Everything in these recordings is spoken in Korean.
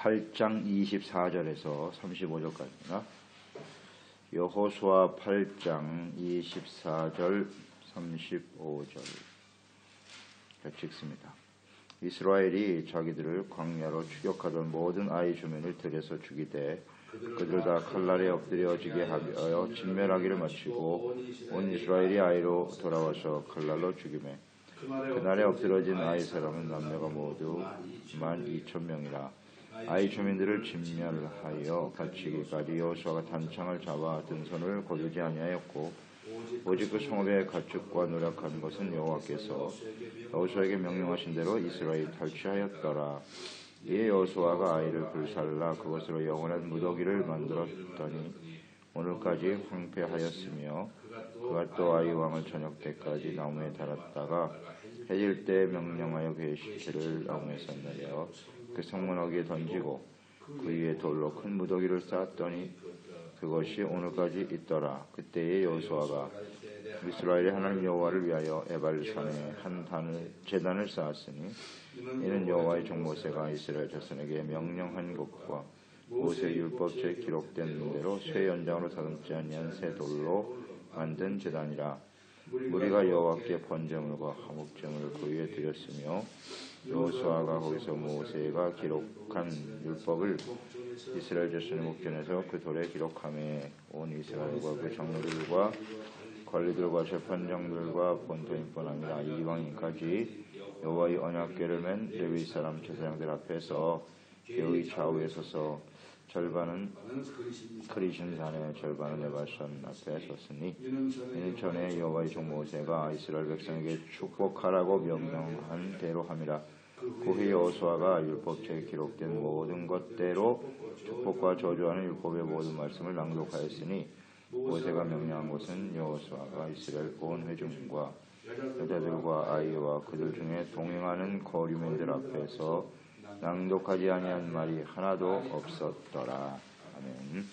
8장 24절에서 35절까지입니다. 여호수아 8장 24절 35절 같이 읽습니다. 이스라엘이 자기들을 광야로 추격하던 모든 아이 주민을 들여서 죽이되 그들 다 칼날에 엎드려지게 하여 진멸하기를 마치고 온 이스라엘이 아이로 돌아와서 칼날로 죽이매 그날에 엎드러진 아이 사람은 남녀가 모두 12,000명이라. 아이 주민들을 진멸하여 갇히기까지 여호수아가 단창을 잡아 등선을 거두지 아니하였고 오직 그 성읍의 가축과 노력한 것은 여호와께서 여호수아에게 명령하신 대로 이스라엘이 탈취하였더라. 이에 여호수아가 아이를 불살라 그것으로 영원한 무더기를 만들었더니 오늘까지 황폐하였으며 그가 또 아이 왕을 저녁 때까지 나무에 달았다가 해질 때 명령하여 그의 시체를 나무에서 내려 그 성문어기에 던지고 그 위에 돌로 큰 무더기를 쌓았더니 그것이 오늘까지 있더라. 그때의 여호수아가 이스라엘의 하나님 여호와를 위하여 에발산에 한 제단을 쌓았으니 이는 여호와의 종 모세가 이스라엘 자손에게 명령한 것과 모세의 율법책에 기록된 대로 쇠 연장으로 다듬지 아니한 새 돌로 만든 제단이라. 무리가 여호와께 번제물과 화목제물을 그 위에 드렸으며 여호수아가 거기서 모세가 기록한 율법을 이스라엘 자손의 목전에서 그 돌에 기록하매 온 이스라엘과 그 장로들과 관리들과 재판장들과 본토인뿐 아니라 이방인까지 여호와의 언약궤를 맨 레위 사람 제사장들 앞에서 그의 좌우에 서서 절반은 그리심산에 절반은 에발산 앞에 섰으니 이는 전에 여호와의 종 모세가 이스라엘 백성에게 축복하라고 명령한 대로 함이라. 그 후에 여호수아가 율법책에 기록된 모든 것대로 축복과 저주하는 율법의 모든 말씀을 낭독하였으니 모세가 명령한 것은 여호수아가 이스라엘 온 회중과 여자들과 아이와 그들 중에 동행하는 거류민들 앞에서 낭독하지 아니한 말이 하나도 없었더라. 아멘.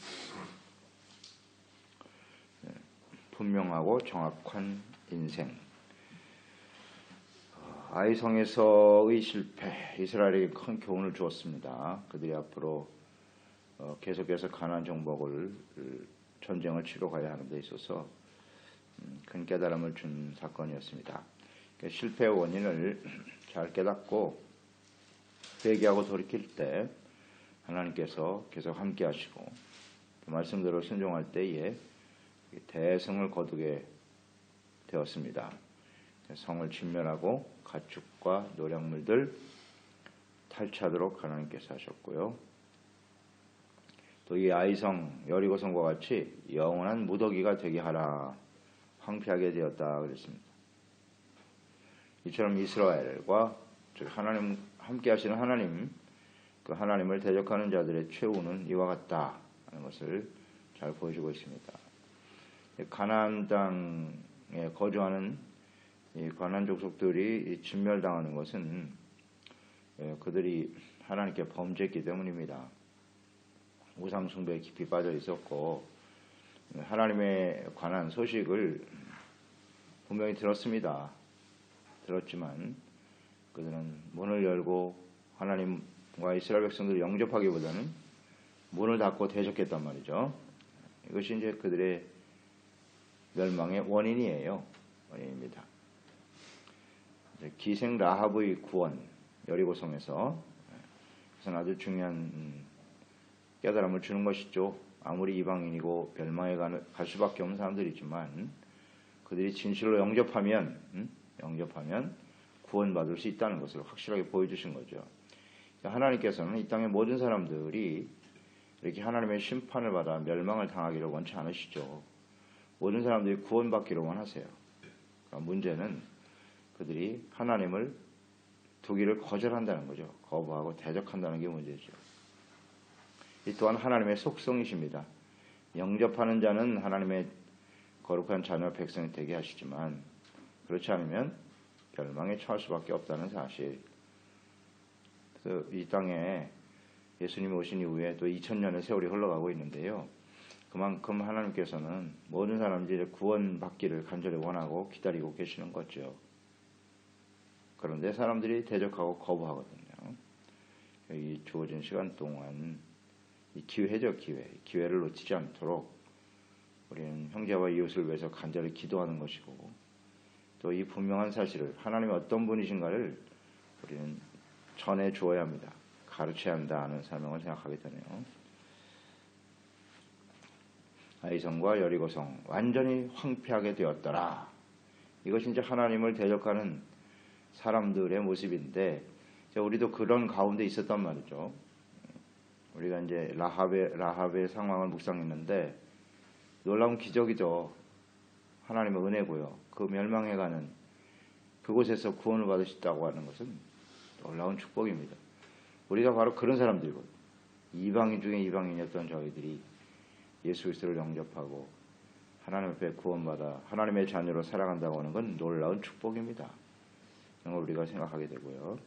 분명하고 정확한 인생. 아이성에서의 실패, 이스라엘에게 큰 교훈을 주었습니다. 그들이 앞으로 계속해서 가나안 정복을 전쟁을 치러 가야 하는 데 있어서 큰 깨달음을 준 사건이었습니다. 실패의 원인을 잘 깨닫고 회개하고 돌이킬 때 하나님께서 계속 함께 하시고 그 말씀대로 순종할 때에 대성을 거두게 되었습니다. 성을 진멸하고 가축과 노략물들 탈취하도록 하나님께서 하셨고요. 또 이 아이성 여리고성과 같이 영원한 무더기가 되게 하라. 황폐하게 되었다 그랬습니다. 이처럼 이스라엘과 하나님 함께 하시는 하나님, 그 하나님을 대적하는 자들의 최후는 이와 같다 하는 것을 잘 보여주고 있습니다. 가나안 땅에 거주하는 이 가나안 족속들이 진멸당하는 것은 그들이 하나님께 범죄했기 때문입니다. 우상 숭배에 깊이 빠져 있었고 하나님에 관한 소식을 분명히 들었습니다. 들었지만 그들은 문을 열고 하나님과 이스라엘 백성들을 영접하기보다는 문을 닫고 대적했단 말이죠. 이것이 이제 그들의 멸망의 원인입니다. 기생 라합의 구원, 여리고성에서 그것은 아주 중요한 깨달음을 주는 것이죠. 아무리 이방인이고 멸망에 갈 수밖에 없는 사람들이지만 그들이 진실로 영접하면 구원받을 수 있다는 것을 확실하게 보여주신 거죠. 하나님께서는 이 땅의 모든 사람들이 이렇게 하나님의 심판을 받아 멸망을 당하기를 원치 않으시죠. 모든 사람들이 구원받기를 원하세요. 그러니까 문제는 그들이 하나님을 두기를 거절한다는 거죠. 거부하고 대적한다는 게 문제죠. 이 또한 하나님의 속성이십니다. 영접하는 자는 하나님의 거룩한 자녀 백성이 되게 하시지만 그렇지 않으면 멸망에 처할 수밖에 없다는 사실. 그래서 이 땅에 예수님이 오신 이후에 또 2000년의 세월이 흘러가고 있는데요. 그만큼 하나님께서는 모든 사람들이 구원받기를 간절히 원하고 기다리고 계시는 거죠. 그런데 사람들이 대적하고 거부하거든요. 이 주어진 시간 동안 이 기회죠, 기회를 놓치지 않도록 우리는 형제와 이웃을 위해서 간절히 기도하는 것이고, 또 이 분명한 사실을 하나님이 어떤 분이신가를 우리는 전해 주어야 합니다. 가르쳐야 한다는 사명을 생각하게 되네요. 아이성과 여리고성 완전히 황폐하게 되었더라. 이것이 이제 하나님을 대적하는 사람들의 모습인데, 우리도 그런 가운데 있었단 말이죠. 우리가 이제 라합의 상황을 묵상했는데 놀라운 기적이죠. 하나님의 은혜고요. 그 멸망해가는 그곳에서 구원을 받으셨다고 하는 것은 놀라운 축복입니다. 우리가 바로 그런 사람들이거든요. 이방인 중에 이방인이었던 저희들이 예수 그리스도를 영접하고 하나님 앞에 구원받아 하나님의 자녀로 살아간다고 하는 건 놀라운 축복입니다. 이걸 우리가 생각하게 되고요.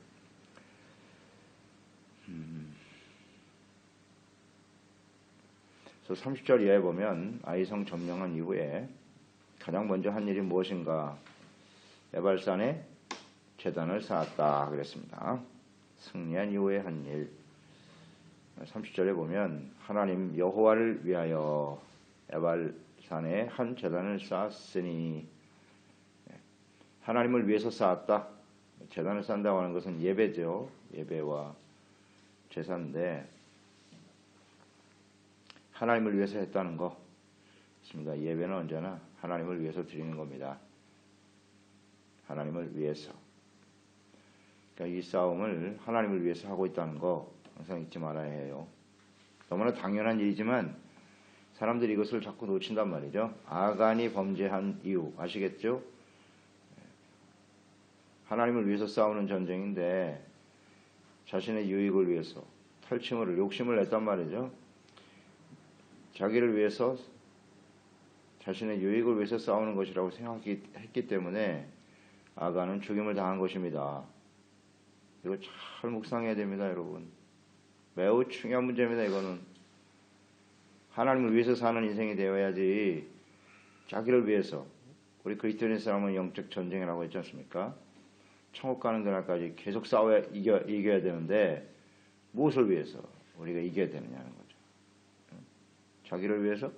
그래서 30절 이하에 보면 아이성 점령한 이후에 가장 먼저 한 일이 무엇인가? 에발산에 제단을 쌓았다 그랬습니다. 승리한 이후에 한 일. 30절에 보면 하나님 여호와를 위하여 에발산에 한 제단을 쌓았으니, 하나님을 위해서 쌓았다. 제단을 쌓는다고 하는 것은 예배죠. 예배와 제사인데 하나님을 위해서 했다는 거 있습니다. 예배는 언제나 하나님을 위해서 드리는 겁니다. 하나님을 위해서. 그러니까 이 싸움을 하나님을 위해서 하고 있다는 거 항상 잊지 말아야 해요. 너무나 당연한 일이지만 사람들이 이것을 자꾸 놓친단 말이죠. 아간이 범죄한 이유 아시겠죠? 하나님을 위해서 싸우는 전쟁인데 자신의 유익을 위해서 욕심을 냈단 말이죠. 자기를 위해서, 자신의 유익을 위해서 싸우는 것이라고 생각했기 때문에 아간은 죽임을 당한 것입니다. 이거 잘 묵상해야 됩니다, 여러분. 매우 중요한 문제입니다, 이거는. 하나님을 위해서 사는 인생이 되어야지. 자기를 위해서. 우리 그리스도인 사람은 영적 전쟁이라고 했지 않습니까? 천국 가는 그날까지 계속 싸워야 이겨야 되는데 무엇을 위해서 우리가 이겨야 되느냐는 거죠. 자기를 위해서?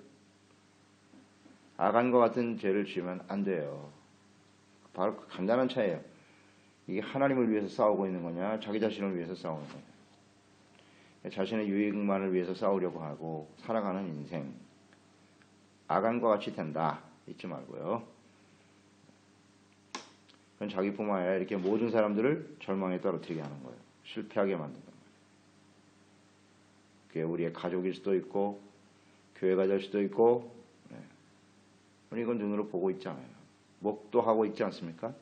아간과 같은 죄를 지으면 안 돼요. 바로 그 간단한 차이예요. 이게 하나님을 위해서 싸우고 있는 거냐, 자기 자신을 위해서 싸우는 거냐. 자신의 유익만을 위해서 싸우려고 하고 살아가는 인생, 아간과 같이 된다. 잊지 말고요. 그건 자기뿐만 아니라 이렇게 모든 사람들을 절망에 떨어뜨리게 하는 거예요. 실패하게 만든단 말이에요. 그게 우리의 가족일 수도 있고 교회가 될 수도 있고, 우리 이건 눈으로 보고 있잖아요. 목도하고 있지 않습니까?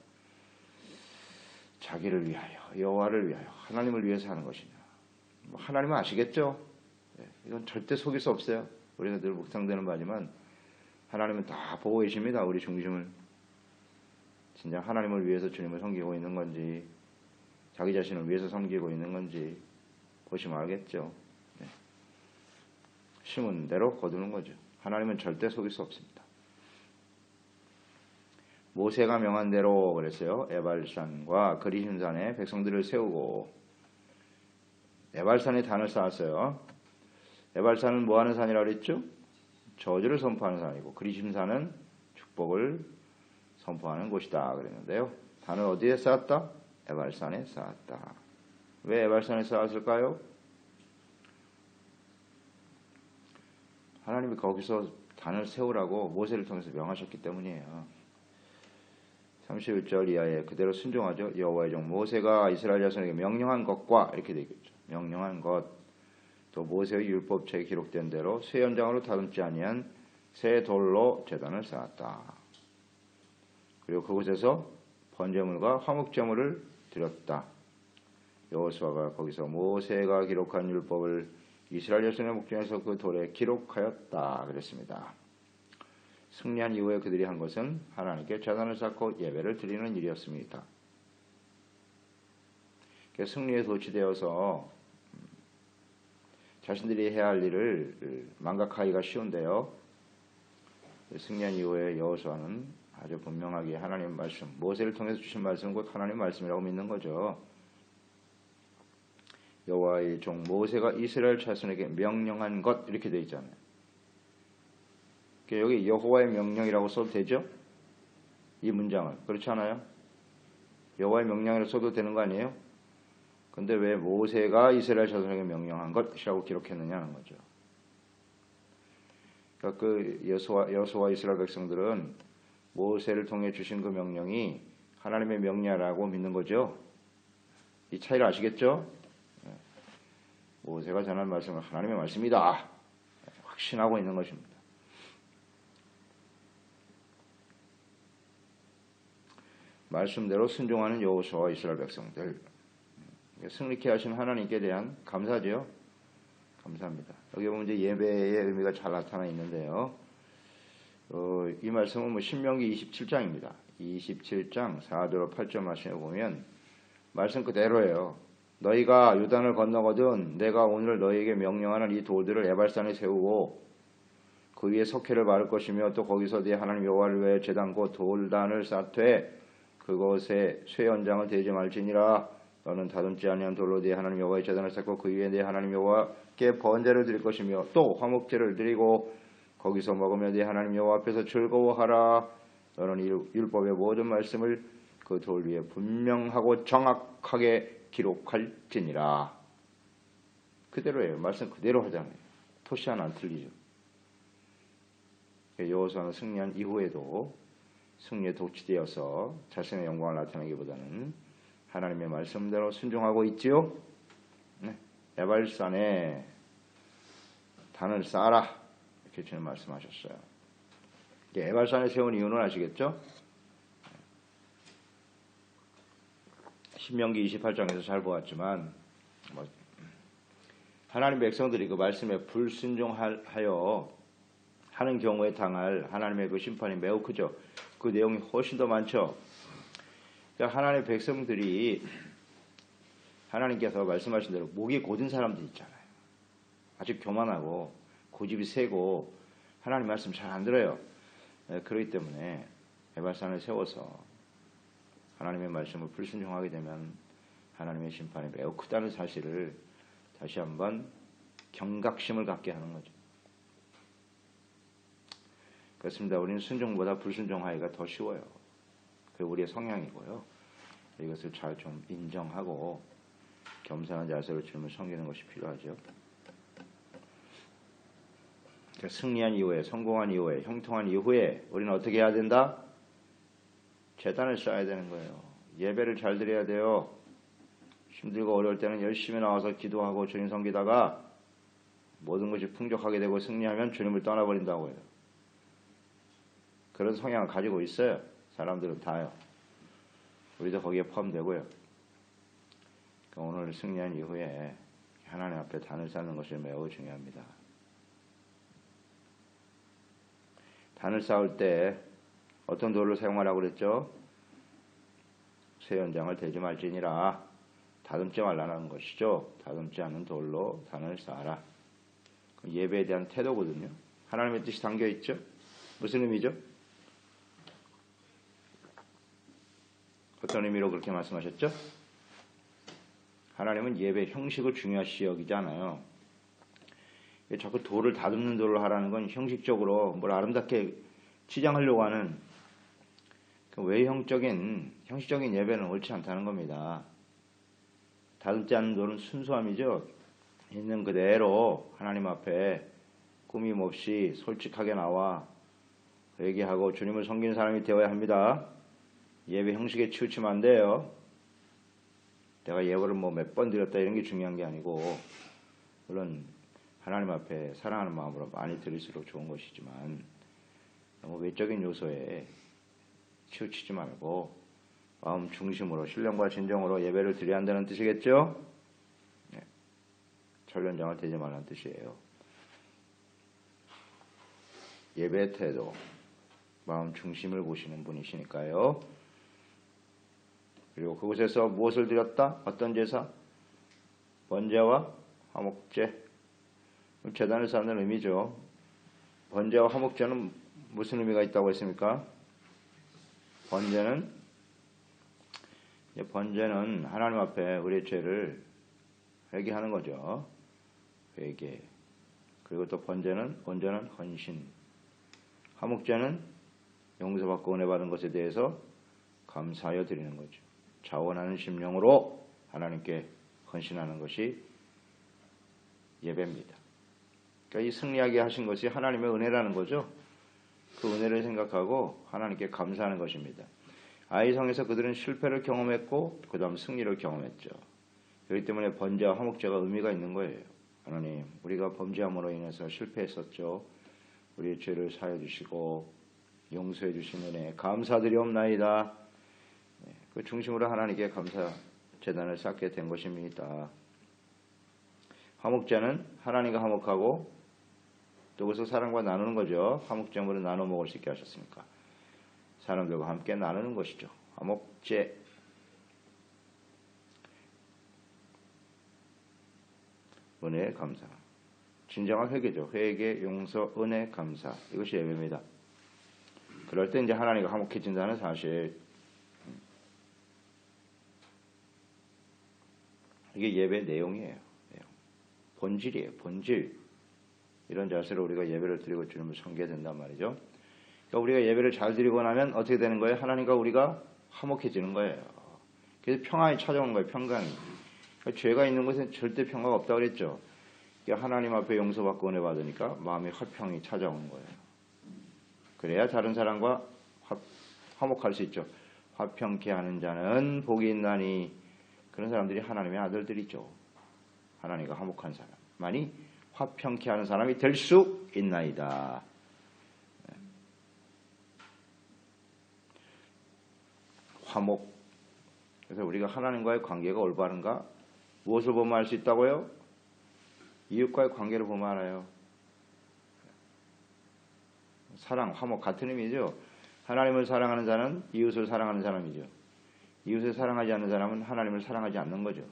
자기를 위하여, 여호와를 위하여, 하나님을 위해서 하는 것이냐. 하나님은 아시겠죠? 이건 절대 속일 수 없어요. 우리가 늘 묵상되는 바지만 하나님은 다 보고 계십니다. 우리 중심을. 진짜 하나님을 위해서 주님을 섬기고 있는 건지 자기 자신을 위해서 섬기고 있는 건지 보시면 알겠죠. 심은 대로 거두는 거죠. 하나님은 절대 속일 수 없습니다. 모세가 명한 대로 그랬어요. 에발산과 그리심산에 백성들을 세우고, 에발산에 단을 쌓았어요. 에발산은 뭐하는 산이라고 그랬죠? 저주를 선포하는 산이고, 그리심산은 축복을 선포하는 곳이다 그랬는데요. 단을 어디에 쌓았다? 에발산에 쌓았다. 왜 에발산에 쌓았을까요? 하나님이 거기서 단을 세우라고 모세를 통해서 명하셨기 때문이에요. 31절 이하에 그대로 순종하죠. 여호와의 종 모세가 이스라엘 자손에게 명령한 것과 이렇게 되어 있죠. 명령한 것, 또 모세의 율법책에 기록된 대로 새 연장으로 다듬지 아니한 새 돌로 제단을 쌓았다. 그리고 그곳에서 번제물과 화목제물을 드렸다. 여호수아가 거기서 모세가 기록한 율법을 이스라엘 자손의 목전에서 그 돌에 기록하였다 그랬습니다. 승리한 이후에 그들이 한 것은 하나님께 제단을 쌓고 예배를 드리는 일이었습니다. 승리에 도취되어서 자신들이 해야 할 일을 망각하기가 쉬운데요. 승리한 이후에 여호수아는 아주 분명하게 하나님 말씀, 모세를 통해서 주신 말씀은 곧 하나님 말씀이라고 믿는 거죠. 여호와의 종 모세가 이스라엘 자손에게 명령한 것 이렇게 되어 있잖아요. 여기 여호와의 명령이라고 써도 되죠? 이 문장을. 그렇지 않아요? 여호와의 명령이라고 써도 되는 거 아니에요? 근데 왜 모세가 이스라엘 자손에게 명령한 것이라고 기록했느냐는 거죠. 그러니까 그 여호수아 이스라엘 백성들은 모세를 통해 주신 그 명령이 하나님의 명령이라고 믿는 거죠. 이 차이를 아시겠죠? 모세가 전한 말씀은 하나님의 말씀이다. 확신하고 있는 것입니다. 말씀대로 순종하는 여호수아와 이스라엘 백성들. 승리케 하신 하나님께 대한 감사죠. 감사합니다. 여기 보면 이제 예배의 의미가 잘 나타나 있는데요. 이 말씀은 신명기 27장입니다. 27장 4절 8절 말씀에 보면 말씀 그대로예요. 너희가 요단을 건너거든 내가 오늘 너희에게 명령하는 이 돌들을 에발산에 세우고 그 위에 석회를 바를 것이며 또 거기서 네 하나님 여호와를 위해 제단 곧 돌단을 쌓되 그것에 쇠 연장을 대지 말지니라. 너는 다듬지 아니한 돌로 네 하나님 여호와의 제단을 쌓고 그 위에 네 하나님 여호와께 번제를 드릴 것이며 또 화목제를 드리고 거기서 먹으며 네 하나님 여호와 앞에서 즐거워하라. 너는 율법의 모든 말씀을 그 돌 위에 분명하고 정확하게 기록할지니라. 그대로예요. 말씀 그대로 하잖아요. 토시 하나 안 틀리죠. 여호수아는 승리한 이후에도 승리에 독취되어서 자신의 영광을 나타내기보다는 하나님의 말씀대로 순종하고 있지요. 에발산에 단을 쌓아라 이렇게 주님 말씀하셨어요. 에발산에 세운 이유는 아시겠죠? 신명기 28장에서 잘 보았지만 하나님 백성들이 그 말씀에 불순종하여 하는 경우에 당할 하나님의 그 심판이 매우 크죠. 그 내용이 훨씬 더 많죠. 그러니까 하나님의 백성들이 하나님께서 말씀하신 대로 목이 곧은 사람들 있잖아요. 아주 교만하고 고집이 세고 하나님 말씀 잘 안 들어요. 그렇기 때문에 에발산을 세워서 하나님의 말씀을 불순종하게 되면 하나님의 심판이 매우 크다는 사실을 다시 한번 경각심을 갖게 하는 거죠. 그렇습니다. 우리는 순종보다 불순종하기가 더 쉬워요. 그게 우리의 성향이고요. 이것을 잘 좀 인정하고 겸손한 자세로 주님을 섬기는 것이 필요하죠. 그러니까 승리한 이후에, 성공한 이후에, 형통한 이후에 우리는 어떻게 해야 된다? 제단을 쌓아야 되는 거예요. 예배를 잘 드려야 돼요. 힘들고 어려울 때는 열심히 나와서 기도하고 주님 섬기다가 모든 것이 풍족하게 되고 승리하면 주님을 떠나버린다고 해요. 그런 성향을 가지고 있어요. 사람들은 다요. 우리도 거기에 포함되고요. 그러니까 오늘 승리한 이후에 하나님 앞에 단을 쌓는 것이 매우 중요합니다. 단을 쌓을 때 어떤 돌을 사용하라고 그랬죠? 쇠 연장을 대지 말지니라. 다듬지 말라는 것이죠. 다듬지 않는 돌로 단을 쌓아라. 예배에 대한 태도거든요. 하나님의 뜻이 담겨 있죠. 무슨 의미죠? 어떤 의미로 그렇게 말씀하셨죠? 하나님은 예배 형식을 중요시 여기잖아요. 자꾸 돌을 다듬는 돌을 하라는 건 형식적으로 뭘 아름답게 치장하려고 하는 형식적인 예배는 옳지 않다는 겁니다. 다듬지 않는 돌은 순수함이죠. 있는 그대로 하나님 앞에 꾸밈 없이 솔직하게 나와 얘기하고 주님을 섬기는 사람이 되어야 합니다. 예배 형식에 치우치면 안 돼요. 내가 예배를 몇 번 드렸다 이런 게 중요한 게 아니고, 물론 하나님 앞에 사랑하는 마음으로 많이 드릴수록 좋은 것이지만 너무 외적인 요소에 치우치지 말고 마음 중심으로 신령과 진정으로 예배를 드려야 한다는 뜻이겠죠? 네. 철연장을 대지 말라는 뜻이에요. 예배 태도, 마음 중심을 보시는 분이시니까요. 그리고 그곳에서 무엇을 드렸다? 어떤 제사? 번제와 화목제. 제단을 쌓는 의미죠. 번제와 화목제는 무슨 의미가 있다고 했습니까? 번제는 하나님 앞에 우리의 죄를 회개하는 거죠. 회개. 그리고 또 번제는 온전한 헌신. 화목제는 용서받고 은혜 받은 것에 대해서 감사하여 드리는 거죠. 자원하는 심령으로 하나님께 헌신하는 것이 예배입니다. 그러니까 이 승리하게 하신 것이 하나님의 은혜라는 거죠. 그 은혜를 생각하고 하나님께 감사하는 것입니다. 아이성에서 그들은 실패를 경험했고 그 다음 승리를 경험했죠. 그렇기 때문에 번제와 화목제가 의미가 있는 거예요. 하나님, 우리가 범죄함으로 인해서 실패했었죠. 우리의 죄를 사해 주시고 용서해 주신 은혜 감사드리옵나이다. 그 중심으로 하나님께 감사 제단을 쌓게 된 것입니다. 화목제는 하나님과 화목하고 또 그것을 사람과 나누는 거죠. 화목제물을 나눠 먹을 수 있게 하셨으니까 사람들과 함께 나누는 것이죠. 화목제. 은혜 감사. 진정한 회개죠. 회개, 용서, 은혜, 감사. 이것이 예배입니다. 그럴 때 이제 하나님과 화목해진다는 사실. 이게 예배 내용이에요. 본질이에요. 본질. 이런 자세로 우리가 예배를 드리고 주님을 섬겨야 된단 말이죠. 그러니까 우리가 예배를 잘 드리고 나면 어떻게 되는 거예요? 하나님과 우리가 화목해지는 거예요. 그래서 평안이 찾아오는 거예요. 평강이. 그러니까 죄가 있는 곳에 절대 평화가 없다고 그랬죠. 그러니까 하나님 앞에 용서받고 은혜 받으니까 마음의 화평이 찾아오는 거예요. 그래야 다른 사람과 화목할 수 있죠. 화평케 하는 자는 복이 있나니 그런 사람들이 하나님의 아들들이죠. 하나님과 화목한 사람만이 화평케 하는 사람이 될 수 있나이다. 화목. 그래서 우리가 하나님과의 관계가 올바른가? 무엇을 보면 알 수 있다고요? 이웃과의 관계를 보면 알아요. 사랑, 화목 같은 의미죠. 하나님을 사랑하는 자는 이웃을 사랑하는 사람이죠. 이웃을 사랑하지 않는 사람은 하나님을 사랑하지 않는 거죠.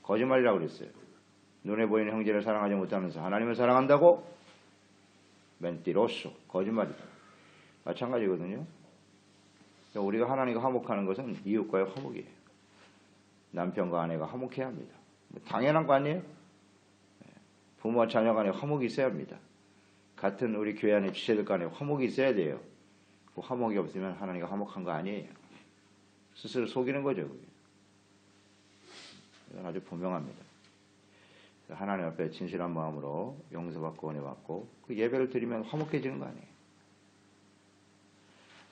거짓말이라고 그랬어요. 눈에 보이는 형제를 사랑하지 못하면서 하나님을 사랑한다고? 멘티로소. 거짓말이다. 마찬가지거든요. 우리가 하나님과 화목하는 것은 이웃과의 화목이에요. 남편과 아내가 화목해야 합니다. 당연한 거 아니에요? 부모와 자녀 간에 화목이 있어야 합니다. 같은 우리 교회 안에 지체들 간에 화목이 있어야 돼요. 그 화목이 없으면 하나님과 화목한 거 아니에요. 스스로 속이는 거죠. 그게. 이건 아주 분명합니다. 하나님 앞에 진실한 마음으로 용서받고 은혜 받고 그 예배를 드리면 화목해지는 거 아니에요.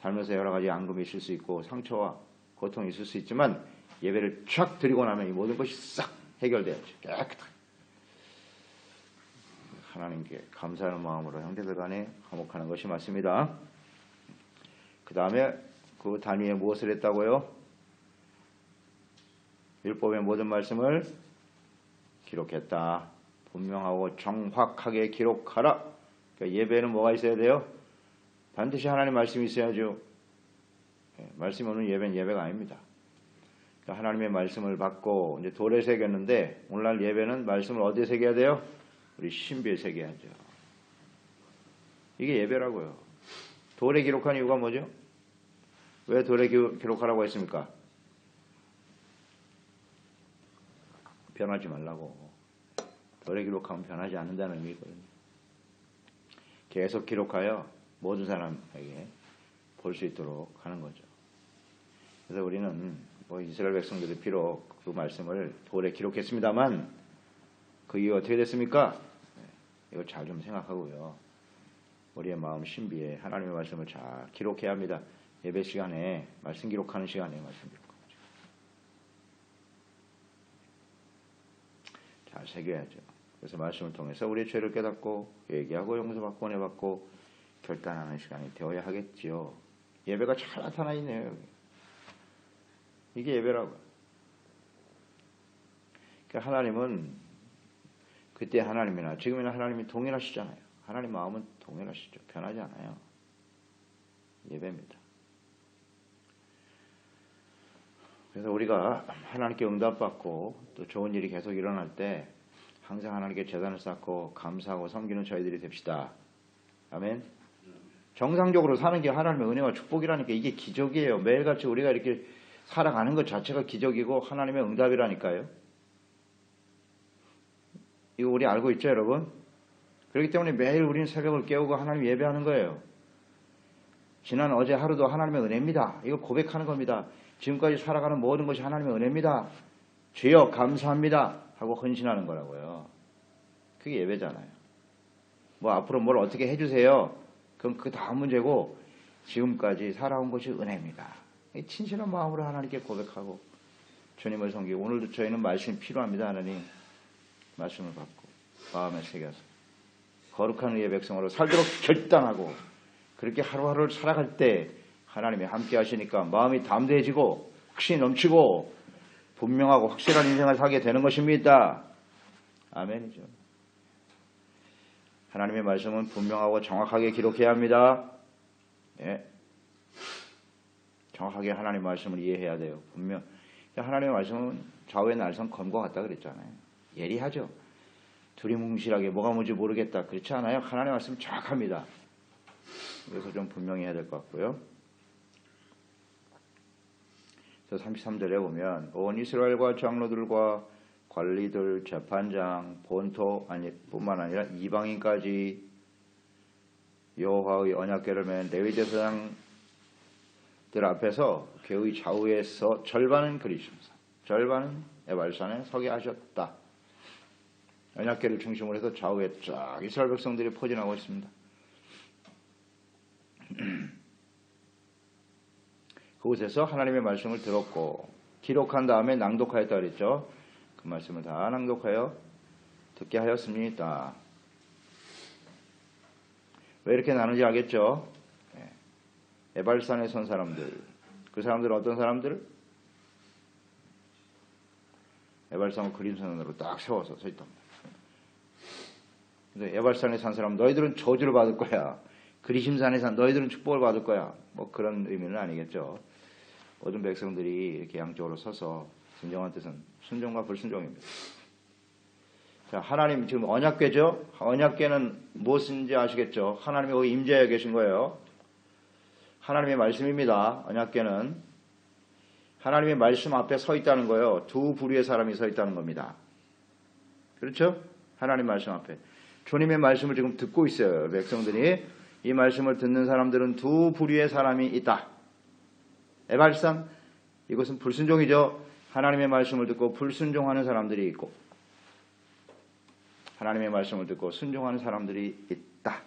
살면서 여러 가지 앙금이 있을 수 있고 상처와 고통이 있을 수 있지만 예배를 쫙 드리고 나면 이 모든 것이 싹 해결돼야죠. 깨끗하게. 하나님께 감사하는 마음으로 형제들 간에 화목하는 것이 맞습니다. 그 다음에 그 단위에 무엇을 했다고요? 율법의 모든 말씀을 기록했다. 분명하고 정확하게 기록하라. 그러니까 예배는 뭐가 있어야 돼요? 반드시 하나님 말씀이 있어야죠. 말씀이 없는 예배는 예배가 아닙니다. 그러니까 하나님의 말씀을 받고 이제 돌에 새겼는데 오늘날 예배는 말씀을 어디에 새겨야 돼요? 우리 신비에 새겨야죠. 이게 예배라고요. 돌에 기록한 이유가 뭐죠? 왜 돌에 기록하라고 했습니까? 변하지 말라고. 돌에 기록하면 변하지 않는다는 의미거든요. 계속 기록하여 모든 사람에게 볼 수 있도록 하는 거죠. 그래서 우리는 이스라엘 백성들이 비록 그 말씀을 돌에 기록했습니다만 그 이유 어떻게 됐습니까? 이거 잘 좀 생각하고요. 우리의 마음 신비에 하나님의 말씀을 잘 기록해야 합니다. 예배 시간에 말씀 기록하는 시간에 말씀 기록하죠. 잘 새겨야죠. 그래서 말씀을 통해서 우리의 죄를 깨닫고 회개하고 용서받고 은혜 받고 결단하는 시간이 되어야 하겠지요. 예배가 잘 나타나 있네요. 여기. 이게 예배라고. 그러니까 하나님은 그때 하나님이나 지금이나 하나님이 동일하시잖아요. 하나님 마음은 동일하시죠. 변하지 않아요. 예배입니다. 그래서 우리가 하나님께 응답받고 또 좋은 일이 계속 일어날 때 항상 하나님께 제단을 쌓고 감사하고 섬기는 저희들이 됩시다. 아멘. 정상적으로 사는 게 하나님의 은혜와 축복이라니까 이게 기적이에요. 매일같이 우리가 이렇게 살아가는 것 자체가 기적이고 하나님의 응답이라니까요. 이거 우리 알고 있죠, 여러분? 그렇기 때문에 매일 우리는 새벽을 깨우고 하나님 예배하는 거예요. 지난 어제 하루도 하나님의 은혜입니다. 이거 고백하는 겁니다. 지금까지 살아가는 모든 것이 하나님의 은혜입니다. 주여 감사합니다 하고 헌신하는 거라고요. 그게 예배잖아요. 뭐 앞으로 뭘 어떻게 해주세요. 그건 그 다음 문제고 지금까지 살아온 것이 은혜입니다. 진실한 마음으로 하나님께 고백하고 주님을 섬기고 오늘도 저희는 말씀이 필요합니다. 하나님 말씀을 받고 마음에 새겨서 거룩한 의의 백성으로 살도록 결단하고 그렇게 하루하루를 살아갈 때 하나님이 함께 하시니까 마음이 담대해지고 확신이 넘치고 분명하고 확실한 인생을 살게 되는 것입니다. 아멘이죠. 하나님의 말씀은 분명하고 정확하게 기록해야 합니다. 예. 정확하게 하나님의 말씀을 이해해야 돼요. 분명. 하나님의 말씀은 좌우의 날선 검과 같다 그랬잖아요. 예리하죠. 두리뭉실하게 뭐가 뭔지 모르겠다. 그렇지 않아요. 하나님의 말씀은 정확합니다. 그래서 좀 분명히 해야 될 것 같고요. 그래서 33절에 보면 온 이스라엘과 장로들과 관리들, 재판장, 본토 뿐만 아니라 이방인까지 여호와의 언약궤를 맨 레위 제사장들 앞에서 그의 좌우에서 절반은 그리심사, 절반은 에발산에 서게 하셨다. 언약궤를 중심으로 해서 좌우에 쫙 이스라엘 백성들이 포진하고 있습니다. 그곳에서 하나님의 말씀을 들었고 기록한 다음에 낭독하였다 그랬죠. 그 말씀을 다 낭독하여 듣게 하였습니다. 왜 이렇게 나누는지 알겠죠? 에발산에 선 사람들, 그 사람들은 어떤 사람들? 에발산을 그림선으로 딱 세워서 서 있답니다. 근데 에발산에 산 사람 너희들은 저주를 받을 거야. 그리심산에 산 너희들은 축복을 받을 거야. 뭐 그런 의미는 아니겠죠. 모든 백성들이 이렇게 양쪽으로 서서 진정한 뜻은 순종과 불순종입니다. 자, 하나님 지금 언약궤죠. 언약궤는 무엇인지 아시겠죠. 하나님이 거기 임재하여 계신 거예요. 하나님의 말씀입니다. 언약궤는 하나님의 말씀 앞에 서 있다는 거예요. 두 부류의 사람이 서 있다는 겁니다. 그렇죠? 하나님 말씀 앞에 주님의 말씀을 지금 듣고 있어요. 백성들이 이 말씀을 듣는 사람들은 두 부류의 사람이 있다. 에발산, 이것은 불순종이죠. 하나님의 말씀을 듣고 불순종하는 사람들이 있고 하나님의 말씀을 듣고 순종하는 사람들이 있다.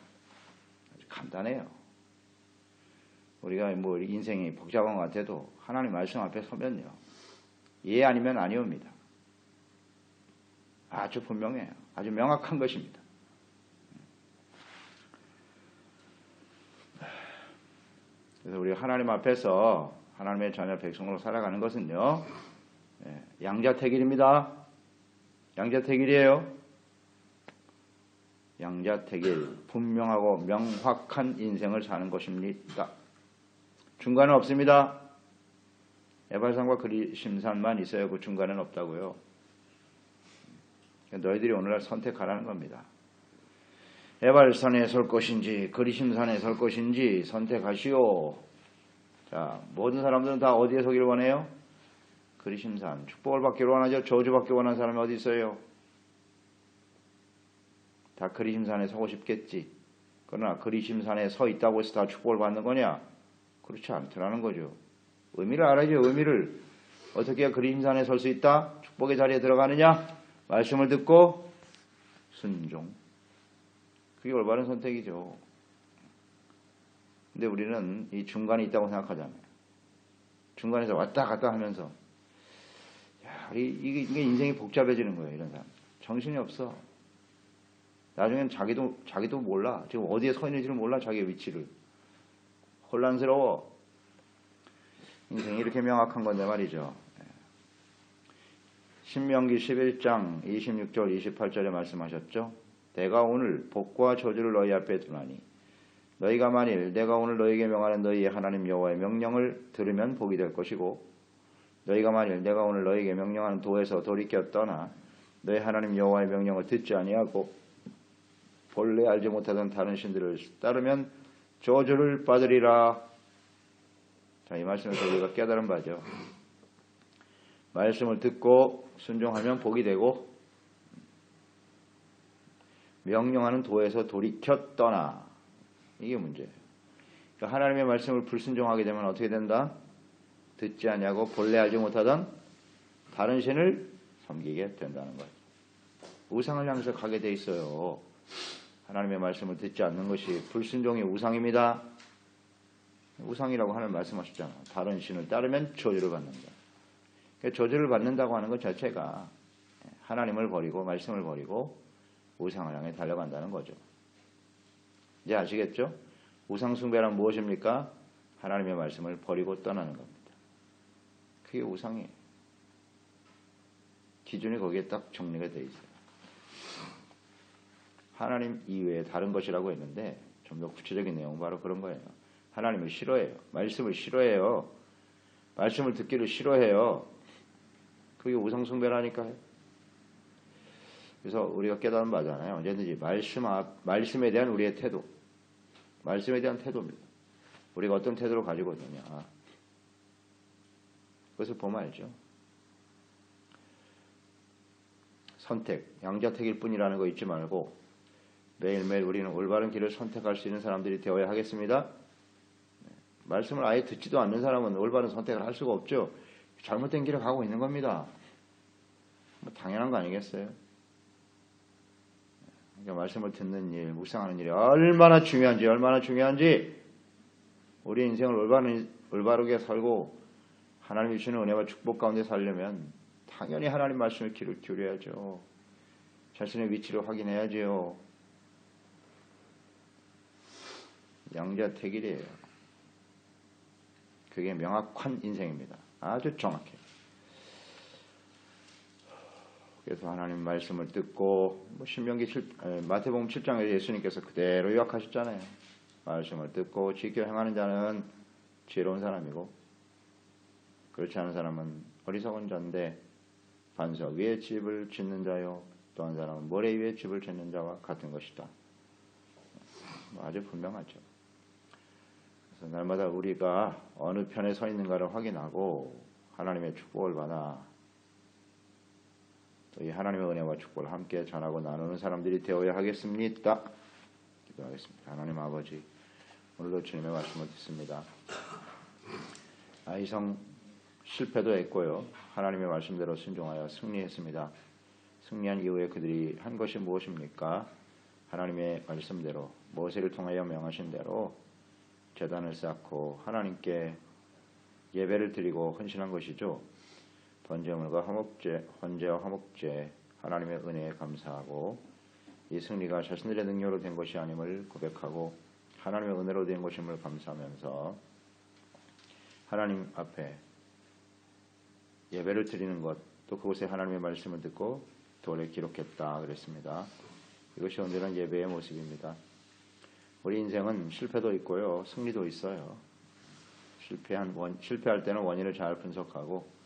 아주 간단해요. 우리가 뭐 인생이 복잡한 것 같아도 하나님 말씀 앞에 서면요. 예 아니면 아니옵니다. 아주 분명해요. 아주 명확한 것입니다. 그래서 우리 하나님 앞에서 하나님의 자녀 백성으로 살아가는 것은요. 양자택일입니다. 양자택일이에요. 양자택일, 분명하고 명확한 인생을 사는 것입니다. 중간은 없습니다. 에발산과 그리심산만 있어요. 그 중간은 없다고요. 너희들이 오늘날 선택하라는 겁니다. 에발산에 설 것인지 그리심산에 설 것인지 선택하시오. 자, 모든 사람들은 다 어디에 서기를 원해요? 그리심산. 축복을 받기를 원하죠. 저주받기 원하는 사람이 어디 있어요? 다 그리심산에 서고 싶겠지. 그러나 그리심산에 서 있다고 해서 다 축복을 받는 거냐? 그렇지 않더라는 거죠. 의미를 알아야죠. 의미를. 어떻게 해야 그리심산에 설 수 있다? 축복의 자리에 들어가느냐? 말씀을 듣고 순종. 그게 올바른 선택이죠. 근데 우리는 이 중간에 있다고 생각하잖아요. 중간에서 왔다 갔다 하면서 야, 이게 인생이 복잡해지는 거예요. 이런 사람. 정신이 없어. 나중엔 자기도 몰라. 지금 어디에 서 있는지를 몰라. 자기의 위치를. 혼란스러워. 인생이 이렇게 명확한 건데 말이죠. 신명기 11장 26절 28절에 말씀하셨죠. 내가 오늘 복과 저주를 너희 앞에 두나니 너희가 만일 내가 오늘 너희에게 명하는 너희의 하나님 여호와의 명령을 들으면 복이 될 것이고 너희가 만일 내가 오늘 너희에게 명령하는 도에서 돌이켜 떠나 너희 하나님 여호와의 명령을 듣지 아니하고 본래 알지 못하던 다른 신들을 따르면 저주를 받으리라. 자, 이 말씀에서 우리가 깨달은 바죠. 말씀을 듣고 순종하면 복이 되고 명령하는 도에서 돌이켜 떠나. 이게 문제예요. 그러니까 하나님의 말씀을 불순종하게 되면 어떻게 된다? 듣지 않냐고 본래 알지 못하던 다른 신을 섬기게 된다는 거예요. 우상을 향해서 가게 돼 있어요. 하나님의 말씀을 듣지 않는 것이 불순종의 우상입니다. 우상이라고 하나님 말씀하셨잖아요. 다른 신을 따르면 저주를 받는다. 그러니까 저주를 받는다고 하는 것 자체가 하나님을 버리고 말씀을 버리고 우상을 향해 달려간다는 거죠. 이제 아시겠죠? 우상 숭배란 무엇입니까? 하나님의 말씀을 버리고 떠나는 겁니다. 그게 우상이에요. 기준이 거기에 딱 정리가 되어 있어요. 하나님 이외에 다른 것이라고 했는데 좀 더 구체적인 내용은 바로 그런 거예요. 하나님을 싫어해요. 말씀을 싫어해요. 말씀을 듣기를 싫어해요. 그게 우상 숭배라니까요. 그래서 우리가 깨달은 바잖아요. 언제든지 말씀에 대한 우리의 태도, 말씀에 대한 태도입니다. 우리가 어떤 태도를 가지고 있느냐, 그것을 보면 알죠. 선택, 양자택일 뿐이라는 거 잊지 말고 매일매일 우리는 올바른 길을 선택할 수 있는 사람들이 되어야 하겠습니다. 말씀을 아예 듣지도 않는 사람은 올바른 선택을 할 수가 없죠. 잘못된 길을 가고 있는 겁니다. 당연한 거 아니겠어요? 그러니까 말씀을 듣는 일, 묵상하는 일이 얼마나 중요한지 우리 인생을 올바르게 살고 하나님이 주시는 은혜와 축복 가운데 살려면 당연히 하나님 말씀에 귀를 기울여야죠. 자신의 위치를 확인해야죠. 양자택일이에요. 그게 명확한 인생입니다. 아주 정확해요. 그래서 하나님 말씀을 듣고 마태복음 7장에 예수님께서 그대로 요약하셨잖아요. 말씀을 듣고 지켜 행하는 자는 지혜로운 사람이고 그렇지 않은 사람은 어리석은 자인데 반석 위에 집을 짓는 자요 또 한 사람은 모래 위에 집을 짓는 자와 같은 것이다. 아주 분명하죠. 그래서 날마다 우리가 어느 편에 서 있는가를 확인하고 하나님의 축복을 받아 또 이 하나님의 은혜와 축복을 함께 전하고 나누는 사람들이 되어야 하겠습니다. 기도하겠습니다. 하나님 아버지, 오늘도 주님의 말씀을 듣습니다. 아이성 실패도 했고요. 하나님의 말씀대로 순종하여 승리했습니다. 승리한 이후에 그들이 한 것이 무엇입니까? 하나님의 말씀대로 모세를 통하여 명하신 대로 제단을 쌓고 하나님께 예배를 드리고 헌신한 것이죠. 번제물과 헌제와 화목제, 하나님의 은혜에 감사하고 이 승리가 자신들의 능력으로 된 것이 아님을 고백하고 하나님의 은혜로 된 것임을 감사하면서 하나님 앞에 예배를 드리는 것, 또 그곳에 하나님의 말씀을 듣고 도를 기록했다 그랬습니다. 이것이 온전한 예배의 모습입니다. 우리 인생은 실패도 있고요, 승리도 있어요. 실패할 때는 원인을 잘 분석하고